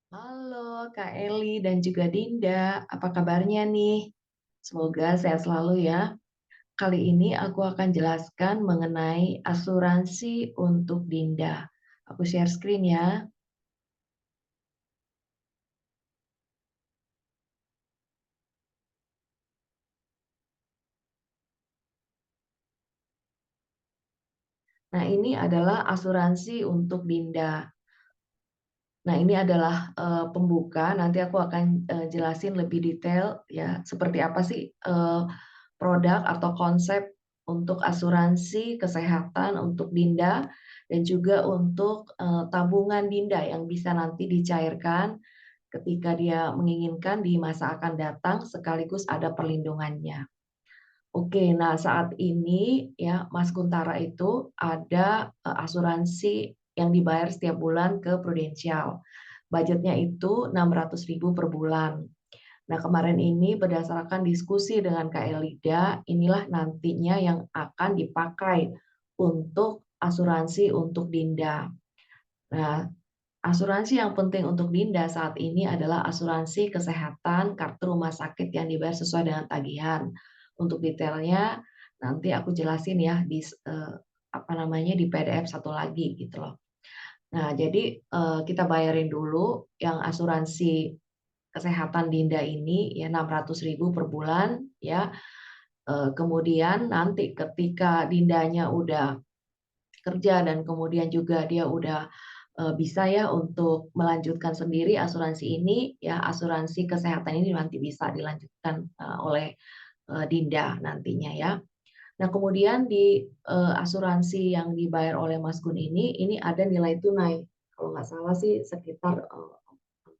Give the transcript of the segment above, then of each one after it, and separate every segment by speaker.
Speaker 1: Halo Kak Eli dan juga Dinda, apa kabarnya nih? Semoga sehat selalu ya. Kali ini aku akan jelaskan mengenai asuransi untuk Dinda. Aku share screen ya. Nah, ini adalah asuransi untuk Dinda. Nah, ini adalah pembuka. Nanti aku akan jelasin lebih detail ya, seperti apa sih produk atau konsep untuk asuransi kesehatan untuk Dinda dan juga untuk tabungan Dinda yang bisa nanti dicairkan ketika dia menginginkan di masa akan datang sekaligus ada perlindungannya. Oke, nah saat ini ya Mas Kuntara itu ada asuransi yang dibayar setiap bulan ke Prudential. Budgetnya itu 600.000 per bulan. Nah, kemarin ini berdasarkan diskusi dengan Kak Elida, inilah nantinya yang akan dipakai untuk asuransi untuk Dinda. Nah, asuransi yang penting untuk Dinda saat ini adalah asuransi kesehatan kartu rumah sakit yang dibayar sesuai dengan tagihan. Untuk detailnya nanti aku jelasin ya di apa namanya di PDF satu lagi gitu loh. Nah, jadi kita bayarin dulu yang asuransi kesehatan Dinda ini ya 600.000 per bulan ya. Kemudian nanti ketika Dindanya udah kerja dan kemudian juga dia udah bisa ya untuk melanjutkan sendiri asuransi ini ya asuransi kesehatan ini nanti bisa dilanjutkan oleh Dinda nantinya ya. Nah, kemudian di asuransi yang dibayar oleh Mas Gun ini ada nilai tunai. Kalau nggak salah sih sekitar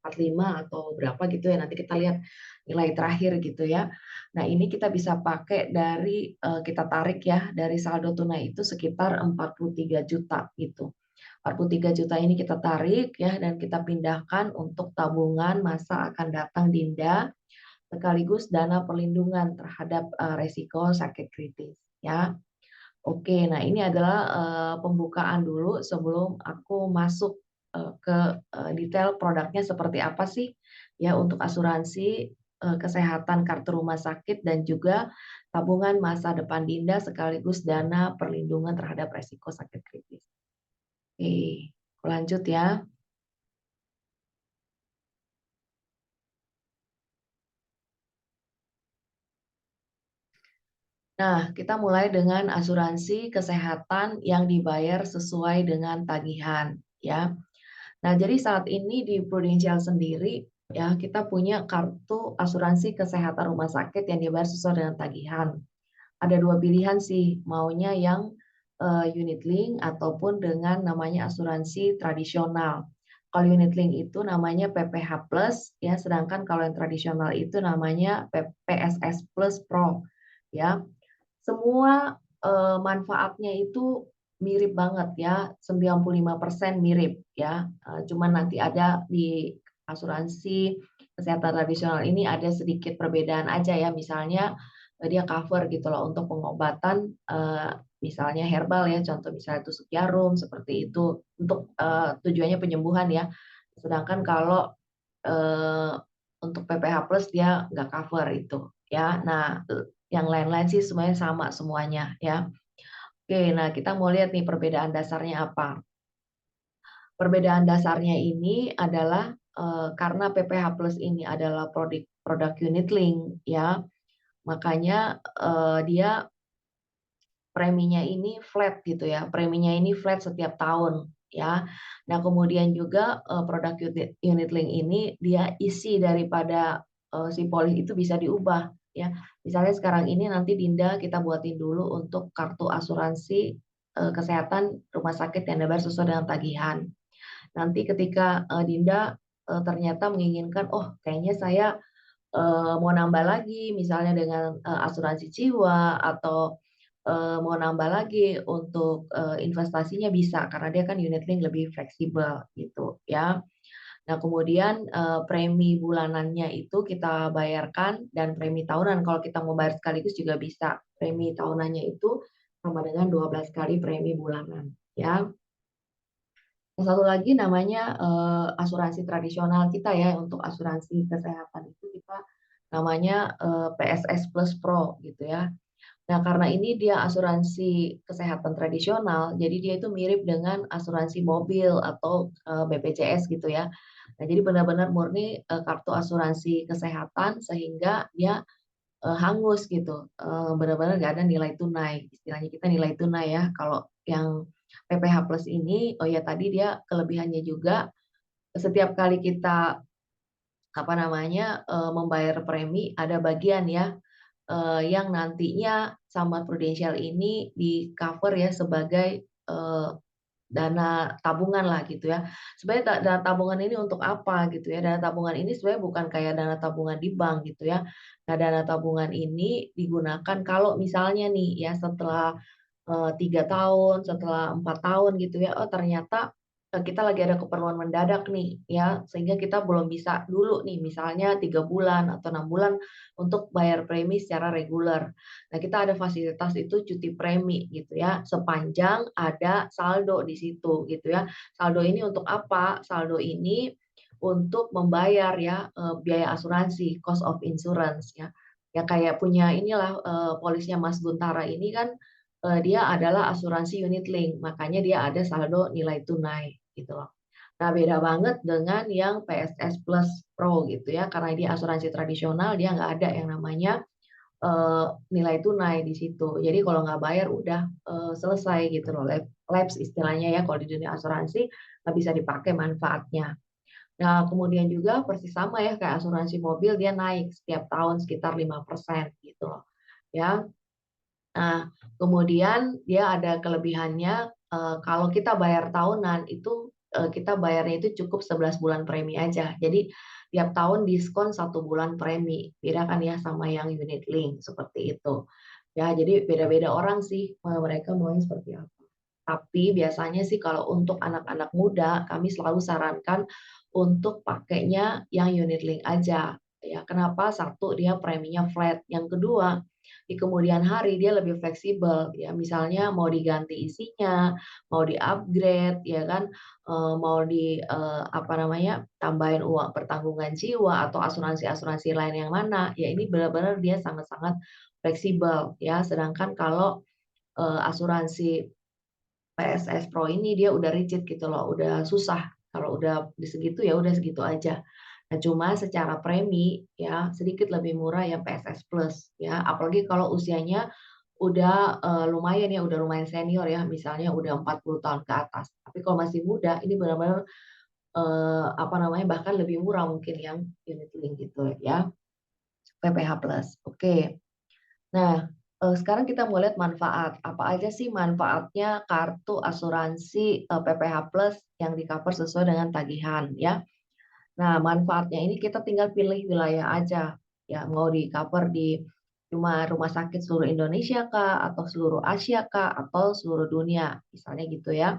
Speaker 1: 45 atau berapa gitu ya. Nanti kita lihat nilai terakhir gitu ya. Nah, ini kita bisa pakai dari kita tarik ya dari saldo tunai itu sekitar 43 juta gitu. 43 juta ini kita tarik ya dan kita pindahkan untuk tabungan masa akan datang Dinda sekaligus dana perlindungan terhadap resiko sakit kritis ya. Oke, nah ini adalah pembukaan dulu sebelum aku masuk ke detail produknya seperti apa sih ya untuk asuransi kesehatan kartu rumah sakit dan juga tabungan masa depan Dinda sekaligus dana perlindungan terhadap resiko sakit kritis. Oke, aku lanjut ya. Nah, kita mulai dengan asuransi kesehatan yang dibayar sesuai dengan tagihan ya. Nah, jadi saat ini di Prudential sendiri ya kita punya kartu asuransi kesehatan rumah sakit yang dibayar sesuai dengan tagihan. Ada dua pilihan sih, maunya yang unit link ataupun dengan namanya asuransi tradisional. Kalau unit link itu namanya PPH Plus ya, sedangkan kalau yang tradisional itu namanya PSS Plus Pro ya. Semua manfaatnya itu mirip banget ya, 95% mirip ya. Cuman nanti ada di asuransi kesehatan tradisional ini ada sedikit perbedaan aja ya. Misalnya dia cover gitu loh untuk pengobatan misalnya herbal ya, contoh misalnya tusuk jarum seperti itu untuk tujuannya penyembuhan ya. Sedangkan kalau eh, untuk PPH Plus dia nggak cover itu ya. Nah, yang lain-lain sih semuanya sama semuanya ya. Oke, nah kita mau lihat nih perbedaan dasarnya apa. Perbedaan dasarnya ini adalah karena PPH Plus ini adalah produk produk unit link ya, makanya dia preminya ini flat gitu ya. Preminya ini flat setiap tahun ya. Nah, kemudian juga produk unit link ini dia isi daripada si polis itu bisa diubah ya. Misalnya sekarang ini nanti Dinda kita buatin dulu untuk kartu asuransi kesehatan rumah sakit yang dibayar sesuai dengan tagihan. Nanti ketika Dinda ternyata menginginkan, oh kayaknya saya mau nambah lagi misalnya dengan asuransi jiwa atau mau nambah lagi untuk investasinya bisa karena dia kan unit link lebih fleksibel gitu ya. Nah, kemudian premi bulanannya itu kita bayarkan dan premi tahunan kalau kita mau bayar sekaligus juga bisa. Premi tahunannya itu sama dengan 12 kali premi bulanan ya. Yang satu lagi namanya, asuransi tradisional kita ya, untuk asuransi kesehatan itu kita namanya, PSS Plus Pro gitu ya. Nah, karena ini dia asuransi kesehatan tradisional, jadi dia itu mirip dengan asuransi mobil atau, BPJS gitu ya. Nah, jadi benar-benar murni, kartu asuransi kesehatan sehingga dia, hangus gitu, benar-benar nggak ada nilai tunai, istilahnya kita nilai tunai ya. Kalau yang PPH Plus ini, oh ya tadi dia kelebihannya juga setiap kali kita, apa namanya, membayar premi ada bagian ya, yang nantinya sama Prudential ini di-cover ya sebagai, dana tabungan lah gitu ya. Sebenarnya dana tabungan ini untuk apa gitu ya, dana tabungan ini sebenarnya bukan kayak dana tabungan di bank gitu ya. Nah, dana tabungan ini digunakan kalau misalnya nih ya setelah 3 tahun, setelah 4 tahun gitu ya, oh ternyata, kita lagi ada keperluan mendadak nih ya, sehingga kita belum bisa dulu nih misalnya 3 bulan atau 6 bulan untuk bayar premi secara reguler. Nah, kita ada fasilitas itu cuti premi gitu ya, sepanjang ada saldo di situ gitu ya. Saldo ini untuk apa? Saldo ini untuk membayar ya, biaya asuransi, cost of insurance ya. Ya kayak punya inilah, polisnya Mas Guntara ini kan dia adalah asuransi unit link, makanya dia ada saldo nilai tunai gitu loh. Nah, beda banget dengan yang PSS Plus Pro gitu ya, karena dia asuransi tradisional, dia nggak ada yang namanya, nilai tunai di situ. Jadi kalau nggak bayar udah, selesai gitu loh, lapse istilahnya ya kalau di dunia asuransi, nggak bisa dipakai manfaatnya. Nah, kemudian juga persis sama ya kayak asuransi mobil, dia naik setiap tahun sekitar 5% gitu loh, ya. Nah, kemudian dia ada kelebihannya, kalau kita bayar tahunan itu, kita bayarnya itu cukup 11 bulan premi aja. Jadi tiap tahun diskon 1 bulan premi, beda kan ya sama yang unit link, seperti itu. Ya, jadi beda-beda orang sih, mereka maunya seperti apa. Tapi biasanya sih kalau untuk anak-anak muda, kami selalu sarankan untuk pakainya yang unit link aja, ya. Kenapa? Satu, dia preminya flat, yang kedua di kemudian hari dia lebih fleksibel ya, misalnya mau diganti isinya, mau di-upgrade ya kan, mau apa namanya, tambahin uang pertanggungan jiwa atau asuransi-asuransi lain yang mana, ya ini benar-benar dia sangat-sangat fleksibel ya. Sedangkan kalau, asuransi PSS Pro ini dia udah rigid gitu loh, udah susah, kalau udah di segitu ya udah segitu aja. Nah, cuma secara premi ya sedikit lebih murah yang PSS Plus ya, apalagi kalau usianya udah, lumayan ya, udah lumayan senior ya, misalnya udah 40 tahun ke atas. Tapi kalau masih muda ini benar-benar, apa namanya, bahkan lebih murah mungkin yang unit link gitu ya, PPH Plus, oke. Nah, sekarang kita mau lihat manfaat. Apa aja sih manfaatnya kartu asuransi, PPH Plus yang di-cover sesuai dengan tagihan ya. Nah, manfaatnya ini kita tinggal pilih wilayah aja, ya mau di-cover di cuma rumah sakit seluruh Indonesia kah, atau seluruh Asia kah, atau seluruh dunia, misalnya gitu ya.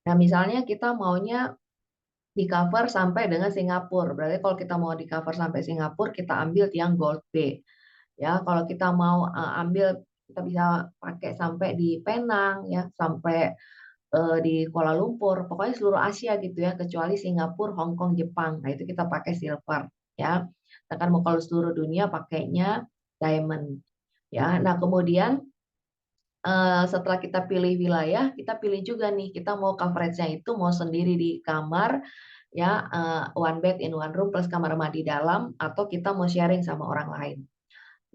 Speaker 1: Nah, misalnya kita maunya di-cover sampai dengan Singapura, berarti kalau kita mau di-cover sampai Singapura, kita ambil yang Gold B. Ya, kalau kita mau, ambil kita bisa pakai sampai di Penang ya, sampai, di Kuala Lumpur, pokoknya seluruh Asia gitu ya, kecuali Singapura, Hong Kong, Jepang. Nah, itu kita pakai silver ya. Sedangkan mau kalau seluruh dunia pakainya diamond ya. Nah, kemudian, setelah kita pilih wilayah, kita pilih juga nih, kita mau coverage-nya itu mau sendiri di kamar ya, one bed in one room plus kamar mandi dalam, atau kita mau sharing sama orang lain.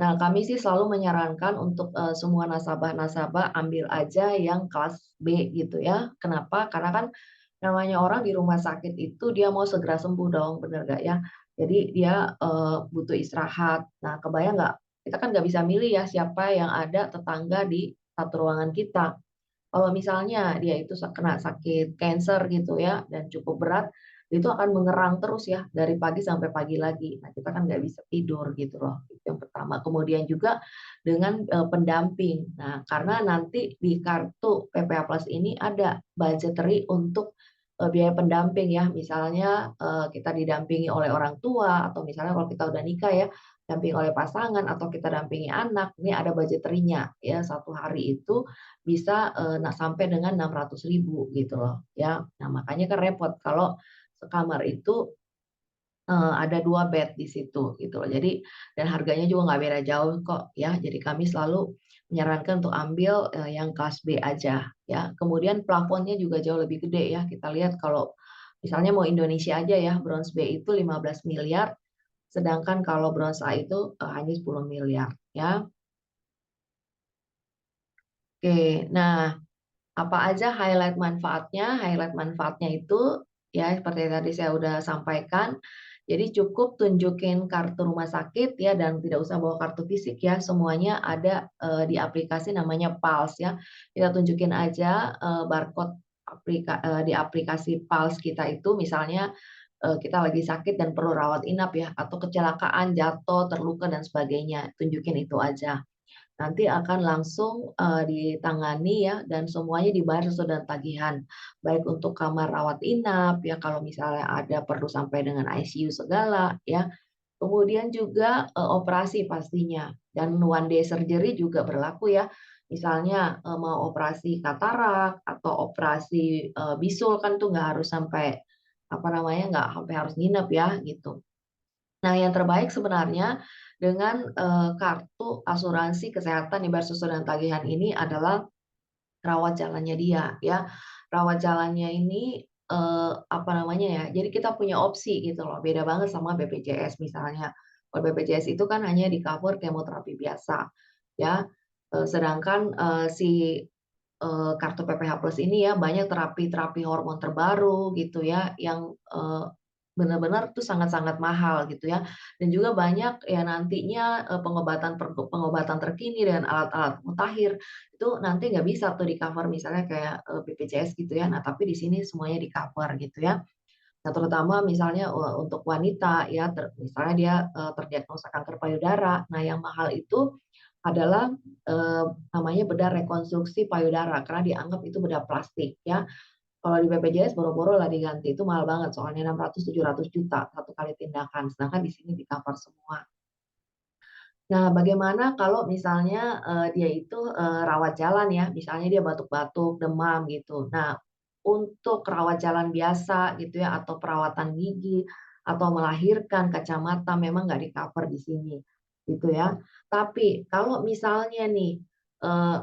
Speaker 1: Nah, kami sih selalu menyarankan untuk, semua nasabah-nasabah ambil aja yang kelas B gitu ya. Kenapa? Karena kan namanya orang di rumah sakit itu dia mau segera sembuh dong, bener nggak ya? Jadi dia, butuh istirahat. Nah, kebayang nggak, kita kan nggak bisa milih ya siapa yang ada tetangga di satu ruangan kita. Kalau misalnya dia itu kena sakit cancer gitu ya dan cukup berat, itu akan mengerang terus ya dari pagi sampai pagi lagi. Nah, kita kan nggak bisa tidur gitu loh, itu yang pertama. Kemudian juga dengan, pendamping. Nah, karena nanti di kartu PPA Plus ini ada budgetary untuk, biaya pendamping ya. Misalnya, kita didampingi oleh orang tua atau misalnya kalau kita udah nikah ya, dampingi oleh pasangan atau kita dampingi anak, ini ada budgeterinya ya, satu hari itu bisa, sampai dengan 600.000 gitu loh ya. Nah makanya kan repot kalau sekamar itu ada 2 bed di situ gitu loh. Jadi dan harganya juga nggak beda jauh kok ya. Jadi kami selalu menyarankan untuk ambil, yang kelas B aja ya. Kemudian plafonnya juga jauh lebih gede ya. Kita lihat kalau misalnya mau Indonesia aja ya, bronze B itu 15 miliar, sedangkan kalau bronze A itu, hanya 10 miliar ya. Oke, nah apa aja highlight manfaatnya? Highlight manfaatnya itu, ya seperti yang tadi saya udah sampaikan, jadi cukup tunjukin kartu rumah sakit ya dan tidak usah bawa kartu fisik ya, semuanya ada, di aplikasi namanya Pulse ya. Kita tunjukin aja, barcode di aplikasi Pulse kita itu misalnya, kita lagi sakit dan perlu rawat inap ya, atau kecelakaan, jatuh, terluka dan sebagainya, tunjukin itu aja. Nanti akan langsung, ditangani ya dan semuanya dibayar sesuai dengan tagihan. Baik untuk kamar rawat inap ya kalau misalnya ada perlu sampai dengan ICU segala ya. Kemudian juga, operasi pastinya dan one day surgery juga berlaku ya. Misalnya, mau operasi katarak atau operasi, bisul kan tuh nggak harus sampai, apa namanya, nggak sampai harus nginep ya gitu. Nah, yang terbaik sebenarnya dengan, kartu asuransi kesehatan ibarat sesuai dengan tagihan ini adalah rawat jalannya dia, ya. Rawat jalannya ini, apa namanya ya, jadi kita punya opsi gitu loh, beda banget sama BPJS misalnya. Kalau BPJS itu kan hanya di-cover kemoterapi biasa, ya. Sedangkan, kartu PPH Plus ini ya banyak terapi-terapi hormon terbaru gitu ya, yang, benar-benar tuh sangat-sangat mahal gitu ya. Dan juga banyak ya nantinya, pengobatan terkini dengan alat-alat mutakhir, itu nanti nggak bisa tuh di-cover misalnya kayak, BPJS gitu ya. Nah, tapi di sini semuanya di-cover gitu ya. Nah, terutama misalnya, untuk wanita ya, misalnya dia, terdiagnosa kanker payudara. Nah, yang mahal itu adalah, eee, namanya bedah rekonstruksi payudara, karena dianggap itu bedah plastik ya. Kalau di BPJS boro-boro lah diganti, itu mahal banget soalnya 600 700 juta satu kali tindakan, sedangkan di sini di-cover semua. Nah, bagaimana kalau misalnya, dia itu, rawat jalan ya, misalnya dia batuk-batuk, demam gitu. Nah, untuk rawat jalan biasa gitu ya, atau perawatan gigi, atau melahirkan, kacamata, memang nggak di-cover di sini, gitu ya. Tapi kalau misalnya nih, eee,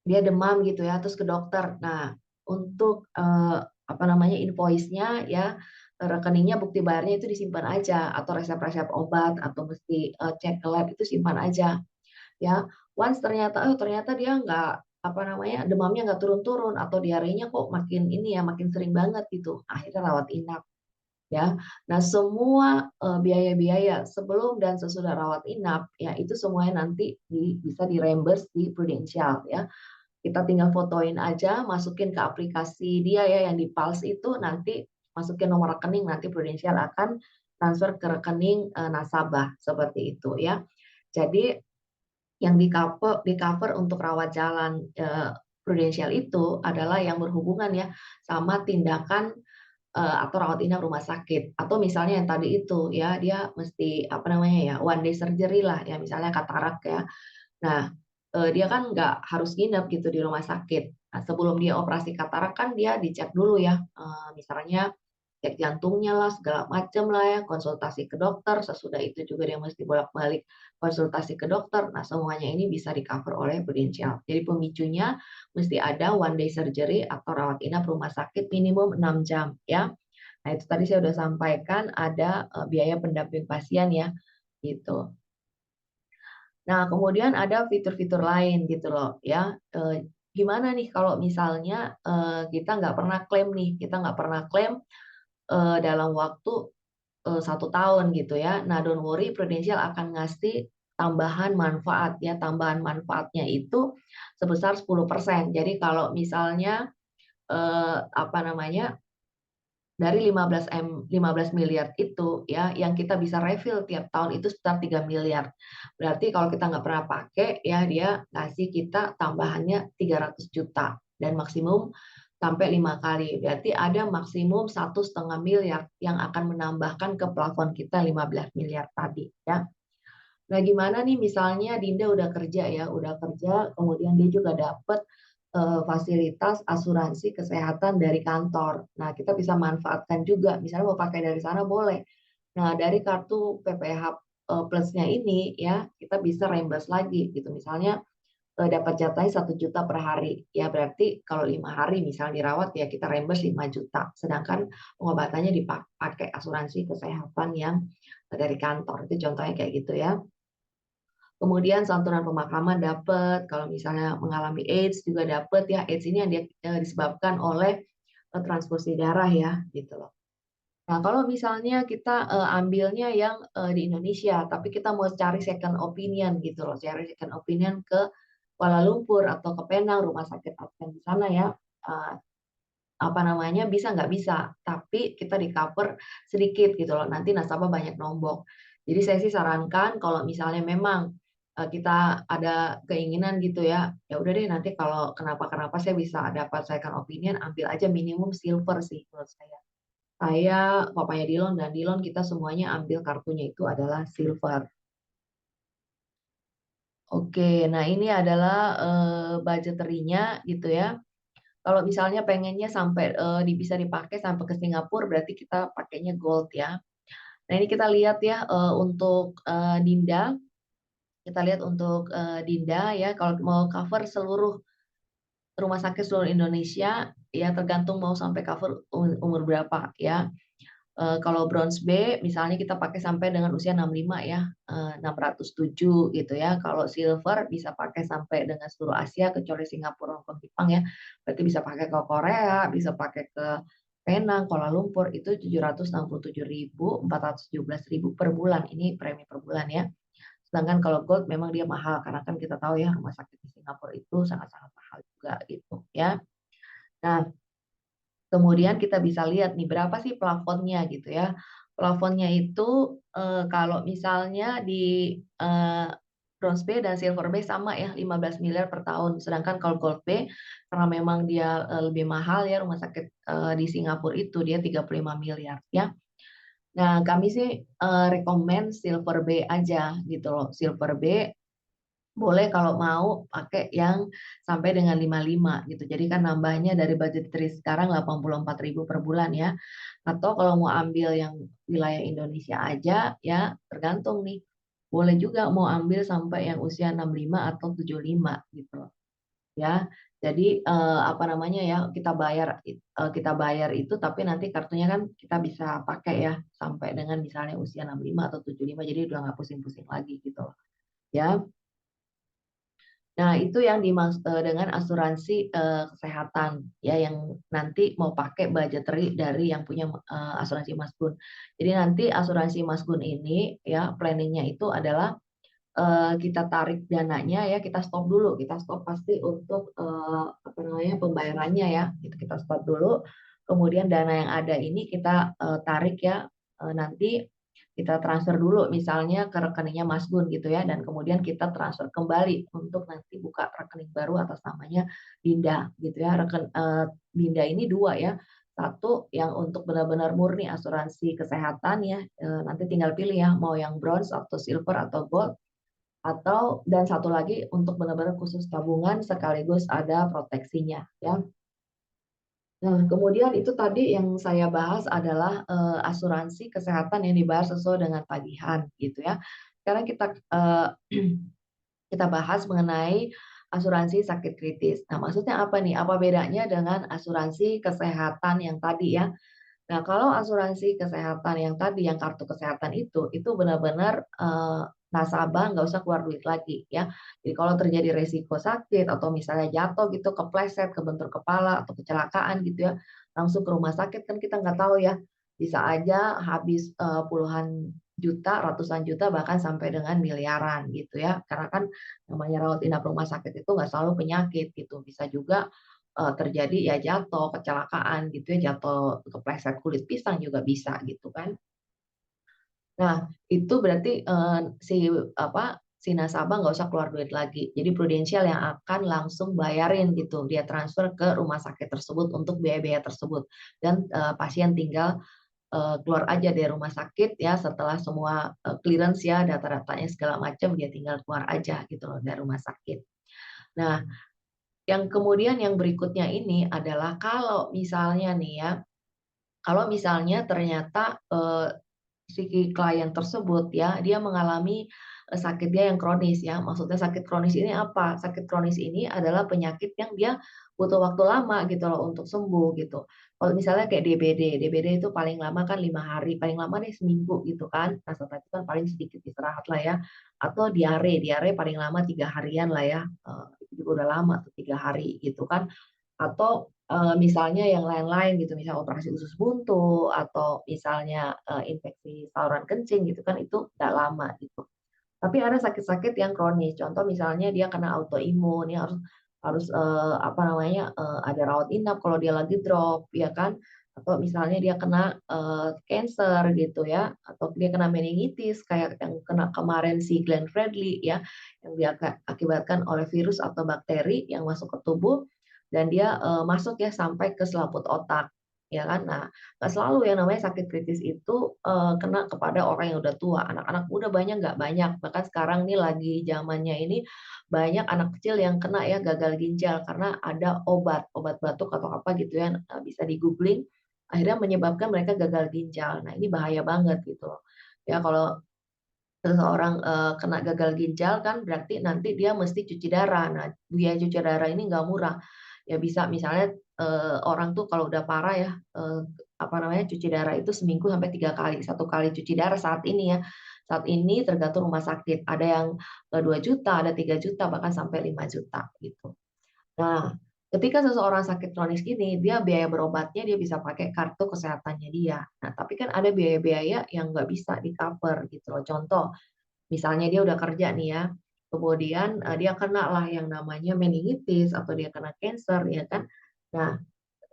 Speaker 1: dia demam gitu ya, terus ke dokter. Nah, untuk, apa namanya, invoice-nya ya, rekeningnya, bukti bayarnya itu disimpan aja, atau resep-resep obat, atau mesti, cek ke lab itu simpan aja, ya. Once ternyata, oh ternyata dia nggak, apa namanya, demamnya nggak turun-turun, atau diarenya kok makin ini ya, makin sering banget gitu, akhirnya rawat inap, ya. Nah semua, biaya-biaya sebelum dan sesudah rawat inap, ya itu semuanya nanti bisa di-reimburse di Prudential ya. Kita tinggal fotoin aja, masukin ke aplikasi dia ya yang di Pulse itu, nanti masukin nomor rekening, nanti Prudential akan transfer ke rekening, nasabah, seperti itu ya. Jadi yang di-cover untuk rawat jalan, Prudential itu adalah yang berhubungan ya sama tindakan, atau rawat inap rumah sakit, atau misalnya yang tadi itu ya, dia mesti apa namanya ya, one day surgery lah ya, misalnya katarak ya. Nah, dia kan nggak harus nginep gitu di rumah sakit. Nah, sebelum dia operasi katarak kan dia dicek dulu ya, misalnya cek jantungnya lah, segala macem lah ya, konsultasi ke dokter, sesudah itu juga dia mesti bolak-balik konsultasi ke dokter. Nah, semuanya ini bisa di-cover oleh Prudential. Jadi pemicunya mesti ada one day surgery atau rawat inap rumah sakit minimum 6 jam ya. Nah, itu tadi saya udah sampaikan ada, biaya pendamping pasien ya, gitu. Nah, kemudian ada fitur-fitur lain gitu loh ya, gimana nih kalau misalnya, kita nggak pernah klaim nih, kita nggak pernah klaim, dalam waktu, 1 tahun gitu ya. Nah, don't worry, Prudential akan ngasih tambahan manfaat ya, tambahan manfaatnya itu sebesar 10%. Jadi kalau misalnya, apa namanya, dari 15 miliar itu ya, yang kita bisa refill tiap tahun itu sekitar 3 miliar. Berarti kalau kita nggak pernah pakai ya, dia ngasih kita tambahannya 300 juta dan maksimum sampai 5 kali. Berarti ada maksimum 1,5 miliar yang akan menambahkan ke plafon kita 15 miliar tadi ya. Nah, gimana nih misalnya Dinda udah kerja ya, udah kerja, kemudian dia juga dapat fasilitas asuransi kesehatan dari kantor. Nah, kita bisa manfaatkan juga, misalnya mau pakai dari sana boleh. Nah, dari kartu PPH Plusnya ini ya, kita bisa reimburse lagi gitu. Misalnya dapat jatahnya 1 juta per hari. Ya berarti kalau 5 hari misal dirawat ya kita reimburse 5 juta. Sedangkan pengobatannya dipakai asuransi kesehatan yang dari kantor. Itu contohnya kayak gitu ya. Kemudian santunan pemakaman dapat, kalau misalnya mengalami AIDS juga dapat ya. AIDS ini yang disebabkan oleh transfusi darah ya, gitu loh. Nah, kalau misalnya kita ambilnya yang di Indonesia, tapi kita mau cari second opinion gitu loh, cari second opinion ke Kuala Lumpur atau ke Penang, rumah sakit Advent di sana ya, eh, apa namanya bisa nggak bisa, tapi kita di cover sedikit gitu loh. Nanti nasabah banyak nombok. Jadi saya sih sarankan kalau misalnya memang kita ada keinginan gitu ya, ya udah deh nanti kalau kenapa-kenapa saya bisa dapat second opinion, ambil aja minimum silver sih menurut saya. Saya, papanya Dilon dan Dilon kita semuanya ambil kartunya itu adalah silver. Oke, nah ini adalah budgeterinya gitu ya. Kalau misalnya pengennya sampai bisa dipakai sampai ke Singapura, berarti kita pakainya gold ya. Nah ini kita lihat ya untuk Dinda, kita lihat untuk Dinda ya. Kalau mau cover seluruh rumah sakit seluruh Indonesia, ya tergantung mau sampai cover umur berapa ya. Kalau bronze B misalnya kita pakai sampai dengan usia 65 ya, 607 gitu ya. Kalau silver bisa pakai sampai dengan seluruh Asia kecuali Singapura, Hong Kong, Jepang ya. Berarti bisa pakai ke Korea, bisa pakai ke Penang, Kuala Lumpur itu 767.000, 417.000 per bulan. Ini premi per bulan ya. Sedangkan kalau gold memang dia mahal karena kan kita tahu ya rumah sakit di Singapura itu sangat-sangat mahal juga gitu ya. Nah, kemudian kita bisa lihat nih berapa sih plafonnya gitu ya. Plafonnya itu kalau misalnya di bronze B dan silver B sama ya 15 miliar per tahun. Sedangkan kalau gold B karena memang dia lebih mahal ya rumah sakit di Singapura itu dia 35 miliar ya. Nah, kami sih rekomen silver B aja gitu loh. Silver B boleh kalau mau pakai yang sampai dengan 55 gitu. Jadi kan nambahnya dari budgetary sekarang 84.000 per bulan ya. Atau kalau mau ambil yang wilayah Indonesia aja ya tergantung nih. Boleh juga mau ambil sampai yang usia 65 atau 75 gitu loh. Ya. Jadi apa namanya ya kita bayar itu tapi nanti kartunya kan kita bisa pakai ya sampai dengan misalnya usia 65 atau 75 jadi udah nggak pusing-pusing lagi gitu loh. Ya. Nah, itu yang dimaksud dengan asuransi kesehatan ya yang nanti mau pakai budgetary dari yang punya asuransi Masgun. Jadi nanti asuransi Masgun ini ya planningnya itu adalah kita tarik dananya ya kita stop dulu, kita stop pasti untuk apa namanya pembayarannya ya, gitu kita stop dulu. Kemudian dana yang ada ini kita tarik ya nanti kita transfer dulu misalnya ke rekeningnya Mas Gun gitu ya dan kemudian kita transfer kembali untuk nanti buka rekening baru atas namanya Dinda gitu ya. Dinda ini dua ya. Satu yang untuk benar-benar murni asuransi kesehatan ya nanti tinggal pilih ya mau yang bronze atau silver atau gold atau dan satu lagi untuk benar-benar khusus tabungan sekaligus ada proteksinya ya. Nah, kemudian itu tadi yang saya bahas adalah asuransi kesehatan yang dibayar sesuai dengan tagihan gitu ya. Sekarang kita bahas mengenai asuransi sakit kritis. Nah, maksudnya apa nih? Apa bedanya dengan asuransi kesehatan yang tadi ya? Nah, kalau asuransi kesehatan yang tadi, yang kartu kesehatan itu benar-benar nasabah nggak usah keluar duit lagi ya. Jadi kalau terjadi resiko sakit atau misalnya jatuh gitu, kepleset, kebentur kepala atau kecelakaan gitu ya, langsung ke rumah sakit kan kita nggak tahu ya. Bisa aja habis puluhan juta, ratusan juta, bahkan sampai dengan miliaran gitu ya. Karena kan namanya rawat inap rumah sakit itu nggak selalu penyakit gitu. Bisa juga terjadi ya jatuh, kecelakaan gitu ya, jatuh kepleset kulit pisang juga bisa gitu kan. Nah, itu berarti si nasabah nggak usah keluar duit lagi. Jadi prudensial yang akan langsung bayarin gitu, dia transfer ke rumah sakit tersebut untuk biaya-biaya tersebut dan pasien tinggal keluar aja dari rumah sakit ya setelah semua clearance ya data-datanya segala macam dia tinggal keluar aja gitu loh dari rumah sakit. Nah, yang kemudian yang berikutnya ini adalah kalau misalnya nih ya, kalau misalnya ternyata si klien tersebut ya, dia mengalami sakit dia yang kronis ya. Maksudnya sakit kronis ini apa? Sakit kronis ini adalah penyakit yang dia butuh waktu lama gitu loh untuk sembuh gitu. Kalau misalnya kayak DBD itu paling lama kan 5 hari, paling lama deh seminggu gitu kan. Nah setelah itu kan paling sedikit istirahat lah ya. Atau diare paling lama 3 harian lah ya. Itu juga udah lama tuh 3 hari gitu kan atau misalnya yang lain-lain gitu, misal operasi usus buntu atau misalnya, infeksi saluran kencing gitu kan, itu nggak lama gitu. Tapi ada sakit-sakit yang kronis, contoh misalnya dia kena autoimun, ya harus harus, apa namanya, ada rawat inap kalau dia lagi drop, ya kan. Atau misalnya dia kena, cancer gitu ya, atau dia kena meningitis kayak yang kena kemarin si Glenn Fredly ya, yang akibatkan oleh virus atau bakteri yang masuk ke tubuh dan dia, masuk ya sampai ke selaput otak, ya kan. Nah, nggak selalu yang namanya sakit kritis itu, kena kepada orang yang udah tua, anak-anak muda nggak banyak, bahkan sekarang nih lagi zamannya ini banyak anak kecil yang kena ya gagal ginjal karena ada obat batuk atau apa gitu ya, bisa di-googling, akhirnya menyebabkan mereka gagal ginjal. Nah, ini bahaya banget gitu loh. Ya kalau seseorang, kena gagal ginjal kan berarti nanti dia mesti cuci darah. Nah, biaya cuci darah ini nggak murah. Ya bisa misalnya, orang tuh kalau udah parah ya, apa namanya, cuci darah itu seminggu sampai 3 kali. 1 kali cuci darah saat ini ya, saat ini tergantung rumah sakit, ada yang, 2 juta, ada 3 juta, bahkan sampai 5 juta gitu. Nah, ketika seseorang sakit kronis gini, dia biaya berobatnya dia bisa pakai kartu kesehatannya dia. Nah, tapi kan ada biaya-biaya yang nggak bisa di-cover gitu loh. Contoh, misalnya dia udah kerja nih ya, kemudian, dia kena lah yang namanya meningitis atau dia kena cancer ya kan. Nah,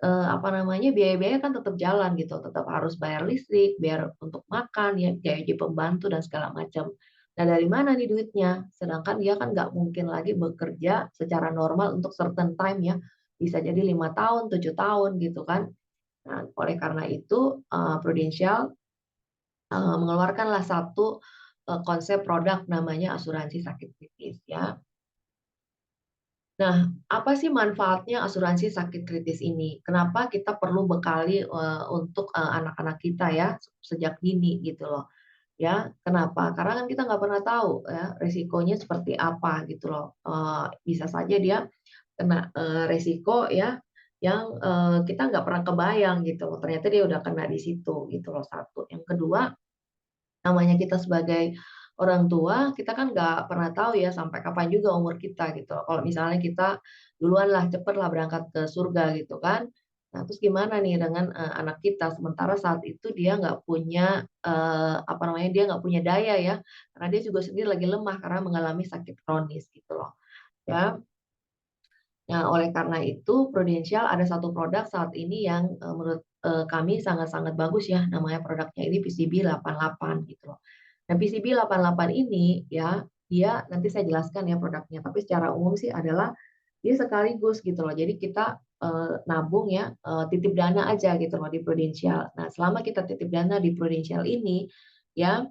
Speaker 1: apa namanya, biaya-biaya kan tetap jalan gitu, tetap harus bayar listrik, bayar untuk makan ya, gaji pembantu dan segala macam. Nah, dari mana nih duitnya? Sedangkan dia kan nggak mungkin lagi bekerja secara normal untuk certain time ya, bisa jadi 5 tahun, 7 tahun gitu kan. Nah, oleh karena itu, Prudential mengeluarkanlah satu, konsep produk namanya asuransi sakit kritis ya. Nah, apa sih manfaatnya asuransi sakit kritis ini? Kenapa kita perlu bekali, untuk, anak-anak kita ya, sejak dini gitu loh, ya. Kenapa? Karena kan kita nggak pernah tahu ya resikonya seperti apa gitu loh. Bisa saja dia kena, resiko ya yang, kita nggak pernah kebayang gitu loh, ternyata dia udah kena di situ gitu loh, satu. Yang kedua, namanya kita sebagai orang tua, kita kan nggak pernah tahu ya sampai kapan juga umur kita gitu. Kalau misalnya kita duluan lah, cepet lah berangkat ke surga gitu kan. Nah, terus gimana nih dengan, anak kita, sementara saat itu dia nggak punya, apa namanya, dia nggak punya daya ya, karena dia juga sendiri lagi lemah karena mengalami sakit kronis gitu loh, ya. Nah, oleh karena itu Prudential ada satu produk saat ini yang, menurut, kami sangat-sangat bagus ya, namanya produknya ini PCB 88 gitu loh. Nah, PCB 88 ini ya, dia nanti saya jelaskan ya produknya, tapi secara umum sih adalah dia sekaligus gitu loh. Jadi kita, nabung ya, titip dana aja gitu loh di Prudential. Nah, selama kita titip dana di Prudential ini, ya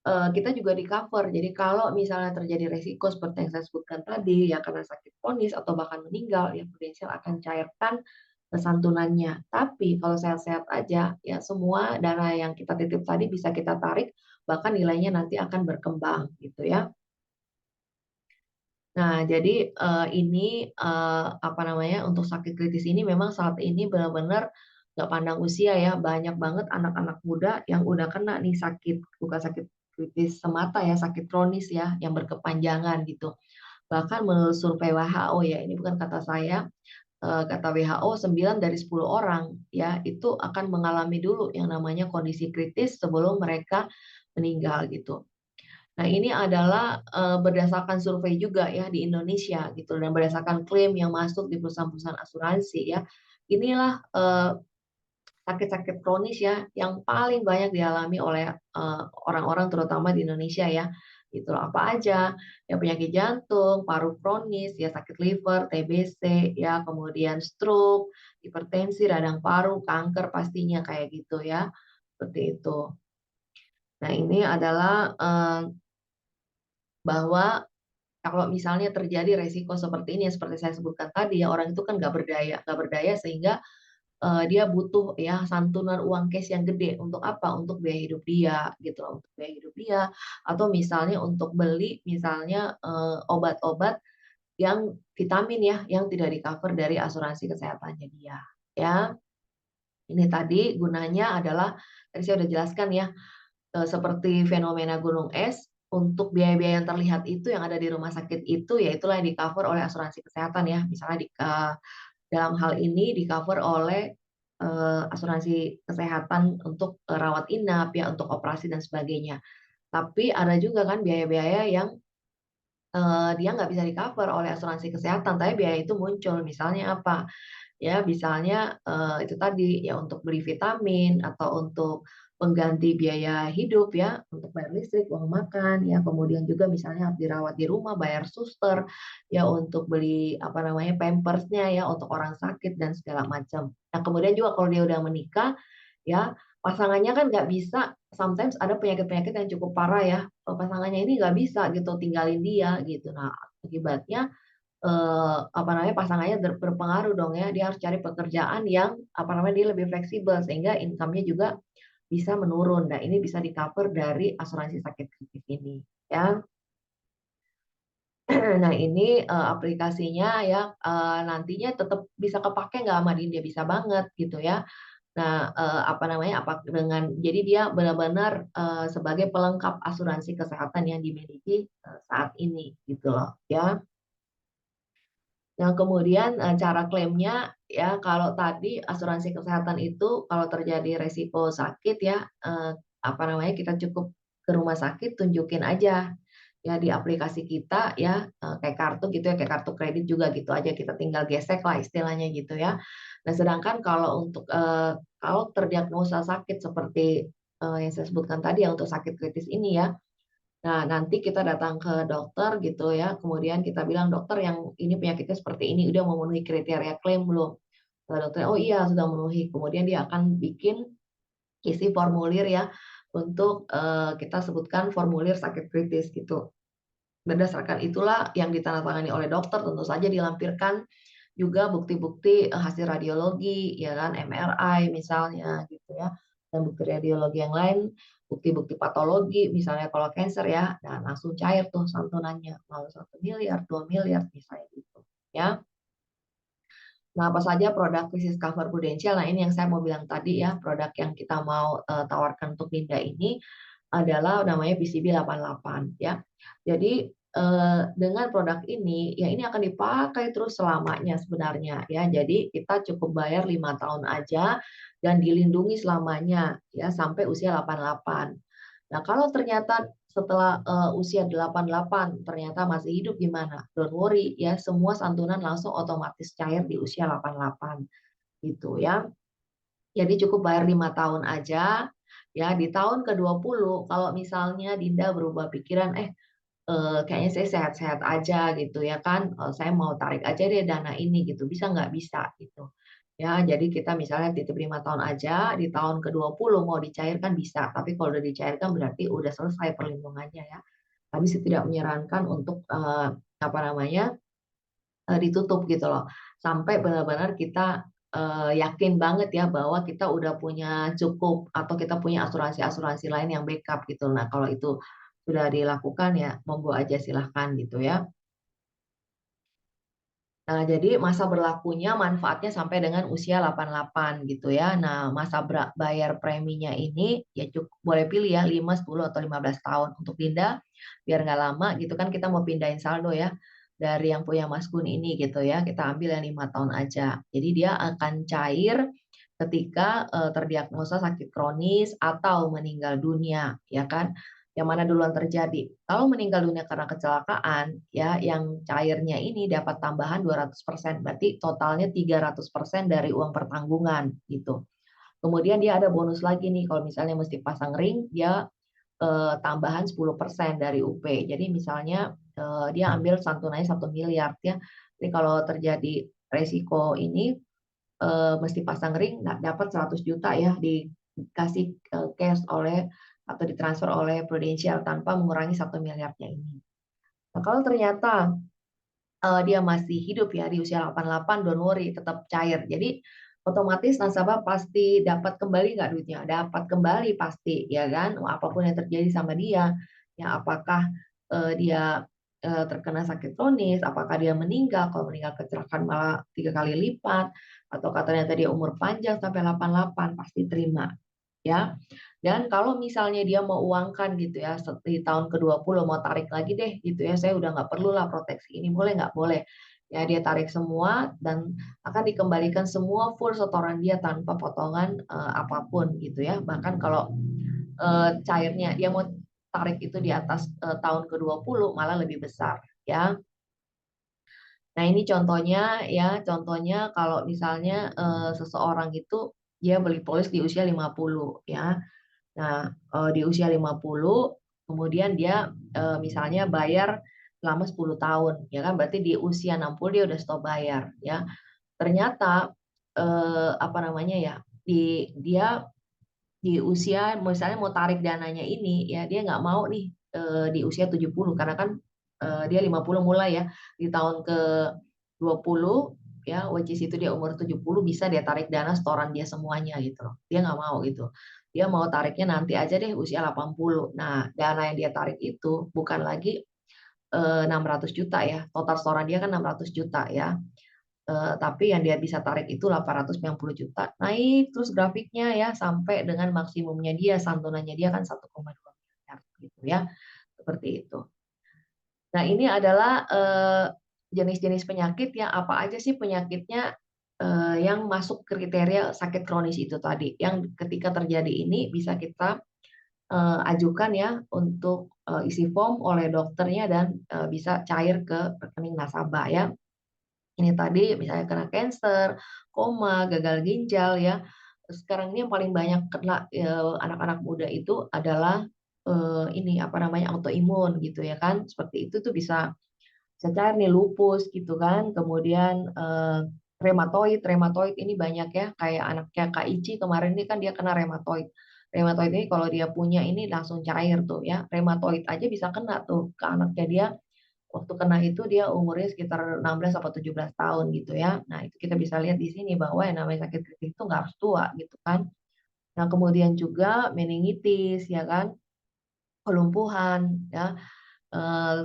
Speaker 1: kita juga di-cover. Jadi kalau misalnya terjadi resiko seperti yang saya sebutkan tadi, ya karena sakit kronis atau bahkan meninggal, ya Prudential akan cairkan, santunannya. Tapi kalau sehat-sehat aja, ya semua dana yang kita titip tadi bisa kita tarik, bahkan nilainya nanti akan berkembang gitu ya. Nah, jadi, ini, apa namanya, untuk sakit kritis ini memang saat ini benar-benar nggak pandang usia ya, banyak banget anak-anak muda yang udah kena nih sakit, bukan sakit kritis semata ya, sakit kronis ya, yang berkepanjangan gitu. Bahkan menurut survei WHO ya, ini bukan kata saya, kata WHO 9 dari 10 orang ya, itu akan mengalami dulu yang namanya kondisi kritis sebelum mereka meninggal gitu. Nah, ini adalah, berdasarkan survei juga ya di Indonesia gitu dan berdasarkan klaim yang masuk di perusahaan-perusahaan asuransi ya. Inilah, sakit-sakit kronis ya yang paling banyak dialami oleh, orang-orang terutama di Indonesia ya, gitu loh. Apa aja? Ya penyakit jantung, paru kronis, ya sakit liver, TBC, ya kemudian stroke, hipertensi, radang paru, kanker pastinya kayak gitu ya. seperti itu. Nah, ini adalah, bahwa kalau misalnya terjadi resiko seperti ini, seperti saya sebutkan tadi ya, orang itu kan nggak berdaya sehingga dia butuh ya santunan uang cash yang gede untuk apa? Untuk biaya hidup dia gitu loh, untuk biaya hidup dia atau misalnya untuk beli misalnya, obat-obat yang vitamin ya, yang tidak di-cover dari asuransi kesehatannya dia, ya. Ini tadi gunanya adalah tadi saya udah jelaskan ya, seperti fenomena gunung es, untuk biaya-biaya yang terlihat itu yang ada di rumah sakit itu, ya itulah yang di-cover oleh asuransi kesehatan ya. Misalnya dalam hal ini di-cover oleh, asuransi kesehatan untuk, rawat inap ya, untuk operasi dan sebagainya. Tapi ada juga kan biaya-biaya yang, dia nggak bisa di-cover oleh asuransi kesehatan, tapi biaya itu muncul. Misalnya apa? Ya misalnya, itu tadi, ya untuk beli vitamin atau untuk pengganti biaya hidup ya, untuk bayar listrik, uang makan, ya kemudian juga misalnya harus dirawat di rumah, bayar suster, ya untuk beli apa namanya, pampers-nya ya, untuk orang sakit dan segala macam. Nah kemudian juga kalau dia udah menikah, ya pasangannya kan nggak bisa sometimes ada penyakit-penyakit yang cukup parah ya, pasangannya ini nggak bisa gitu tinggalin dia gitu. Nah akibatnya apa namanya, pasangannya berpengaruh dong ya, dia harus cari pekerjaan yang, apa namanya, dia lebih fleksibel sehingga income-nya juga bisa menurun. Nah, ini bisa di-cover dari asuransi sakit kritis ini, ya. Nah, ini, aplikasinya ya, nantinya tetap bisa kepakai nggak sama dia? Bisa banget gitu ya. Nah, apa namanya, jadi dia benar-benar, sebagai pelengkap asuransi kesehatan yang dimiliki, saat ini gitu loh, ya. Yang kemudian, cara klaimnya ya kalau tadi asuransi kesehatan itu kalau terjadi resiko sakit ya, apa namanya, kita cukup ke rumah sakit tunjukin aja ya di aplikasi kita ya, kayak kartu gitu ya, kayak kartu kredit juga gitu aja, kita tinggal gesek lah istilahnya gitu ya. Nah sedangkan kalau untuk, kalau terdiagnosa sakit seperti, yang saya sebutkan tadi ya untuk sakit kritis ini ya, nah, nanti kita datang ke dokter gitu ya, kemudian kita bilang, "Dokter yang ini penyakitnya seperti ini, udah memenuhi kriteria klaim belum?" Kata dokternya, "Oh iya, sudah memenuhi." Kemudian dia akan bikin isi formulir ya, untuk, kita sebutkan formulir sakit kritis gitu. Berdasarkan itulah yang ditandatangani oleh dokter, tentu saja dilampirkan juga bukti-bukti, hasil radiologi, ya kan, MRI misalnya gitu ya, dan bukti radiologi yang lain, bukti-bukti patologi, misalnya kalau kanker ya, nah langsung cair tuh santunannya, mau 1 miliar, 2 miliar, misalnya gitu, ya. Nah, apa saja produk krisis cover prudensial, nah ini yang saya mau bilang tadi ya, produk yang kita mau, tawarkan untuk Linda ini adalah namanya PCB 88 ya. Jadi, dengan produk ini, ya ini akan dipakai terus selamanya sebenarnya ya. Jadi kita cukup bayar 5 tahun aja dan dilindungi selamanya ya sampai usia 88. Nah kalau ternyata setelah, usia 88 ternyata masih hidup gimana? Don't worry ya, semua santunan langsung otomatis cair di usia 88 gitu ya. Jadi cukup bayar 5 tahun aja, ya di tahun ke-20 kalau misalnya Dinda berubah pikiran, kayaknya saya sehat-sehat aja gitu ya kan, saya mau tarik aja deh dana ini gitu, bisa nggak? Bisa gitu. Ya jadi kita misalnya titip 5 tahun aja, di tahun ke-20 mau dicairkan bisa, tapi kalau udah dicairkan berarti udah selesai perlindungannya ya. Kami sih tidak menyarankan untuk, apa namanya, ditutup gitu loh. Sampai benar-benar kita, yakin banget ya bahwa kita udah punya cukup atau kita punya asuransi-asuransi lain yang backup gitu. Nah, kalau itu sudah dilakukan ya monggo aja silahkan gitu ya. Nah, jadi masa berlakunya manfaatnya sampai dengan usia 88 gitu ya. Nah, masa bayar preminya ini ya boleh pilih ya 5, 10, atau 15 tahun. Untuk Dinda biar nggak lama gitu kan kita mau pindahin saldo ya dari yang punya Mas Gun ini gitu ya. Kita ambil yang 5 tahun aja. Jadi dia akan cair ketika terdiagnosa sakit kronis atau meninggal dunia ya kan. Yang mana duluan terjadi? Kalau meninggal dunia karena kecelakaan, ya yang cairnya ini dapat tambahan 200%, berarti totalnya 300% dari uang pertanggungan gitu. Kemudian dia ada bonus lagi nih kalau misalnya mesti pasang ring, dia, tambahan 10% dari UP. Jadi misalnya, dia ambil santunannya 1 miliar ya. Jadi kalau terjadi resiko ini, mesti pasang ring, dapat 100 juta ya dikasih, cash oleh atau ditransfer oleh Prudential tanpa mengurangi 1 miliarnya ini. Nah, kalau ternyata dia masih hidup ya di usia 88, don't worry, tetap cair. Jadi otomatis nasabah pasti dapat kembali nggak duitnya? Dapat kembali pasti, ya kan? Apapun yang terjadi sama dia, ya apakah dia terkena sakit kronis, apakah dia meninggal, kalau meninggal kecelakaan malah 3 kali lipat, atau ternyata dia umur panjang sampai 88, pasti terima, ya. Dan kalau misalnya dia mau uangkan gitu ya, di tahun ke-20 mau tarik lagi deh gitu ya, saya udah nggak perlulah proteksi ini, boleh nggak? Boleh. Ya dia tarik semua dan akan dikembalikan semua full setoran dia tanpa potongan apapun gitu ya. Bahkan kalau cairnya dia mau tarik itu di atas tahun ke-20 malah lebih besar ya. Nah, ini contohnya ya, contohnya kalau misalnya seseorang itu dia beli polis di usia 50 ya. Nah, di usia 50 kemudian dia, misalnya bayar selama 10 tahun, ya kan, berarti di usia 60 dia udah stop bayar, ya. Ternyata, apa namanya ya, dia di usia misalnya mau tarik dananya ini, ya dia nggak mau nih, di usia 70 karena kan, dia 50 mulai ya, di tahun ke-20 ya, which is itu dia umur 70 bisa dia tarik dana setoran dia semuanya gitu loh. Dia nggak mau gitu. Dia mau tariknya nanti aja deh usia 80. Nah, dana yang dia tarik itu bukan lagi, 600 juta ya, total setoran dia kan 600 juta ya. Tapi yang dia bisa tarik itu 890 juta, naik terus grafiknya ya sampai dengan maksimumnya dia, santunannya dia kan 1,2 miliar gitu ya, seperti itu. Nah, ini adalah, jenis-jenis penyakit yang apa aja sih penyakitnya, yang masuk kriteria sakit kronis itu tadi, yang ketika terjadi ini bisa kita, ajukan ya untuk, isi form oleh dokternya dan, bisa cair ke rekening nasabah ya. Ini tadi misalnya kena cancer, koma, gagal ginjal ya. Sekarang ini yang paling banyak kena, anak-anak muda itu adalah, ini apa namanya, autoimun gitu ya kan. Seperti itu tuh bisa bisa cair nih lupus gitu kan, kemudian, rheumatoid ini banyak ya, kayak anaknya Kak Ici kemarin ini kan dia kena rheumatoid. Rheumatoid ini kalau dia punya ini langsung cair tuh ya, rheumatoid aja bisa kena tuh ke anaknya dia. Waktu kena itu dia umurnya sekitar 16 atau 17 tahun gitu ya. Nah, itu kita bisa lihat di sini bahwa yang namanya sakit kritis itu nggak harus tua gitu kan. Nah, kemudian juga meningitis ya kan, kelumpuhan ya,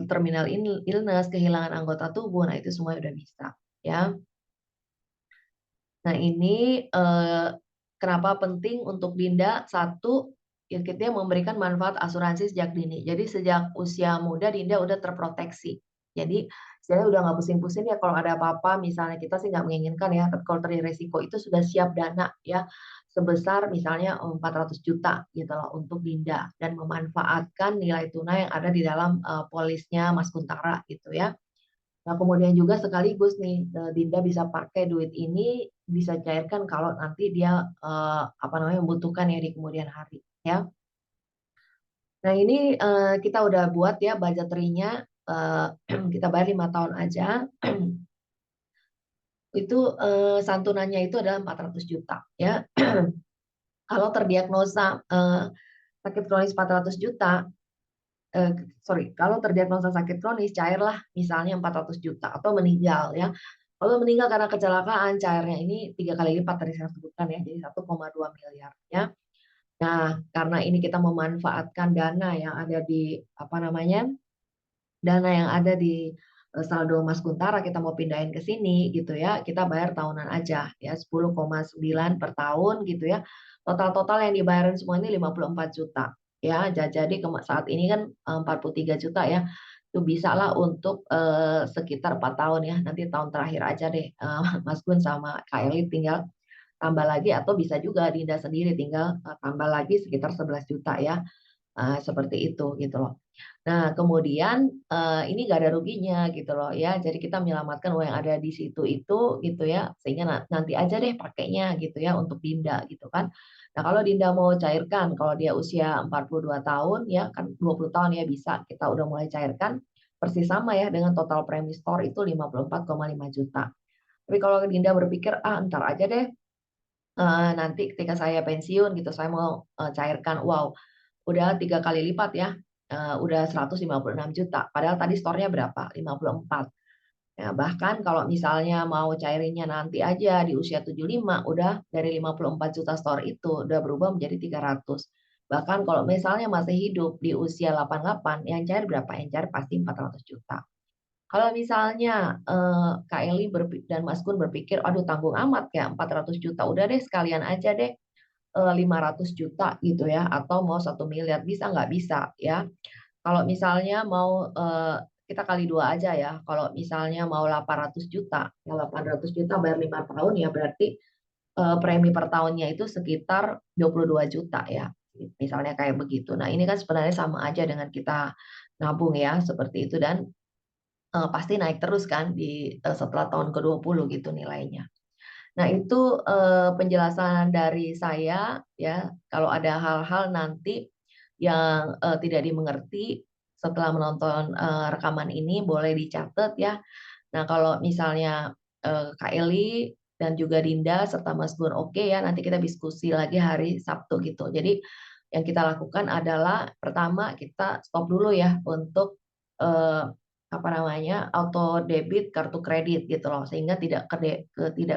Speaker 1: terminal illness, kehilangan anggota tubuh, nah itu semua udah bisa ya. Nah, ini, kenapa penting untuk Dinda, satu, ya kita memberikan manfaat asuransi sejak dini. Jadi sejak usia muda Dinda udah terproteksi. Jadi saya udah nggak pusing-pusing ya kalau ada apa-apa, misalnya kita sih nggak menginginkan ya, tapi kalau terjadi resiko itu sudah siap dana ya, sebesar misalnya 400 juta gitu loh untuk Dinda dan memanfaatkan nilai tunai yang ada di dalam, polisnya Mas Kuntara gitu ya. Nah, kemudian juga sekaligus nih, Dinda bisa pakai duit ini, bisa cairkan kalau nanti dia, apa namanya, membutuhkan ya di kemudian hari, ya. Nah, ini, kita udah buat ya budgetery-nya, kita bayar 5 tahun aja, itu, santunannya itu adalah 400 juta ya. Kalau terdiagnosa, sakit kronis 400 juta, sorry, kalau terdiagnosa sakit kronis, cairlah misalnya 400 juta atau meninggal ya. Kalau meninggal karena kecelakaan, cairnya ini 3 kali lipat tadi saya sebutkan ya, jadi 1,2 miliar ya. Nah, karena ini kita memanfaatkan dana yang ada di, apa namanya, dana yang ada di, saldo Mas Kuntara kita mau pindahin ke sini gitu ya, kita bayar tahunan aja ya, 10,9 per tahun gitu ya. Total-total yang dibayarin semua ini 54 juta ya. Jadi saat ini kan, 43 juta ya. Itu bisalah untuk, sekitar 4 tahun ya, nanti tahun terakhir aja deh, Mas Gun sama Kak Eli tinggal tambah lagi atau bisa juga Dinda sendiri tinggal, tambah lagi sekitar 11 juta ya, seperti itu gitu loh. Nah, kemudian, ini nggak ada ruginya gitu loh ya, jadi kita menyelamatkan uang yang ada di situ itu gitu ya, sehingga nanti aja deh pakainya gitu ya untuk Dinda gitu kan. Nah, kalau Dinda mau cairkan, kalau dia usia 42 tahun ya kan 20 tahun ya bisa kita udah mulai cairkan, persis sama ya dengan total premi store itu 54,5 juta. Tapi kalau Dinda berpikir, "Ah, entar aja deh nanti ketika saya pensiun gitu, saya mau, cairkan, wow, udah 3 kali lipat ya, udah 156 juta, padahal tadi store-nya berapa? 54. Ya, bahkan kalau misalnya mau cairinnya nanti aja di usia 75, udah dari 54 juta store itu udah berubah menjadi 300. Bahkan kalau misalnya masih hidup di usia 88, yang cair berapa? Yang cair pasti 400 juta. Kalau misalnya, Kak Eli dan Mas Gun berpikir, "Aduh tanggung amat ya 400 juta, udah deh sekalian aja deh, 500 juta gitu ya, atau mau 1 miliar, bisa nggak? Bisa ya. Kalau misalnya mau, kita kali 2 aja ya, kalau misalnya mau 800 juta, ya 800 juta bayar 5 tahun ya berarti, premi per tahunnya itu sekitar 22 juta ya, misalnya kayak begitu. Nah ini kan sebenarnya sama aja dengan kita nabung ya, seperti itu dan, pasti naik terus kan setelah tahun ke-20 gitu nilainya. Nah itu, penjelasan dari saya ya, kalau ada hal-hal nanti yang, tidak dimengerti setelah menonton, rekaman ini boleh dicatat ya. Nah kalau misalnya, Kak Eli dan juga Dinda serta Mas Gun oke ya, nanti kita diskusi lagi hari Sabtu gitu. Jadi yang kita lakukan adalah pertama kita stop dulu ya untuk, eee, apa namanya, auto debit kartu kredit gitu loh, sehingga tidak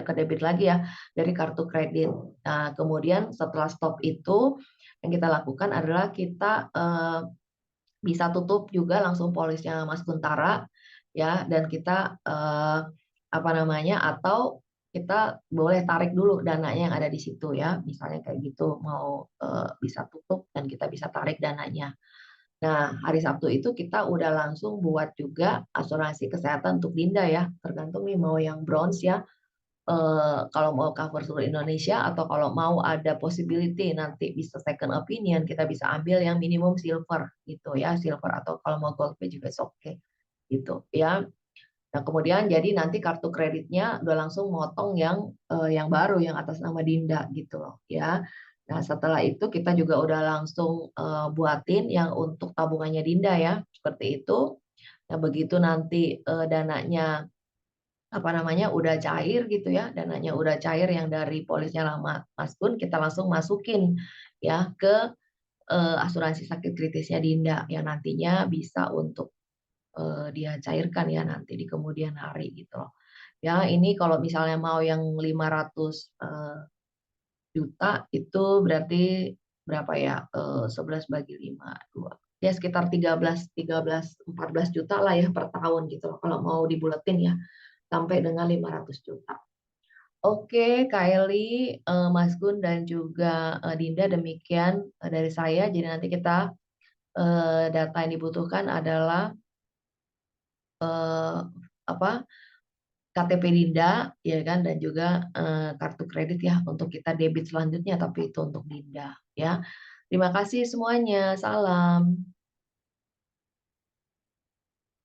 Speaker 1: kedebit lagi ya dari kartu kredit. Nah kemudian setelah stop itu, yang kita lakukan adalah kita, bisa tutup juga langsung polisnya Mas Kuntara, ya, dan kita, apa namanya, atau kita boleh tarik dulu dananya yang ada di situ ya, misalnya kayak gitu, mau, bisa tutup dan kita bisa tarik dananya. Nah, hari Sabtu itu kita udah langsung buat juga asuransi kesehatan untuk Dinda ya, tergantung nih mau yang bronze ya, kalau mau cover seluruh Indonesia atau kalau mau ada possibility nanti bisa second opinion, kita bisa ambil yang minimum silver gitu ya, silver atau kalau mau gold pay juga is okay gitu ya. Nah kemudian jadi nanti kartu kreditnya udah langsung motong yang baru yang atas nama Dinda gitu loh ya. Nah setelah itu kita juga udah langsung, buatin yang untuk tabungannya Dinda ya, seperti itu. Nah begitu nanti, dananya apa namanya, udah cair gitu ya, dananya udah cair yang dari polisnya lama Mas Gun, kita langsung masukin ya ke, asuransi sakit kritisnya Dinda, yang nantinya bisa untuk, dia cairkan ya nanti di kemudian hari gitu loh. Ya ini kalau misalnya mau yang 500, juta itu berarti berapa ya, 11 bagi 5 2 ya sekitar 14 juta lah ya per tahun gitu loh kalau mau dibuletin ya, sampai dengan 500 juta. Oke, Kak Eli, Mas Gun dan juga, Dinda demikian, dari saya. Jadi nanti kita, data yang dibutuhkan adalah, eee, apa, KTP Dinda ya kan dan juga, kartu kredit ya untuk kita debit selanjutnya, tapi itu untuk Dinda ya. Terima kasih semuanya, salam.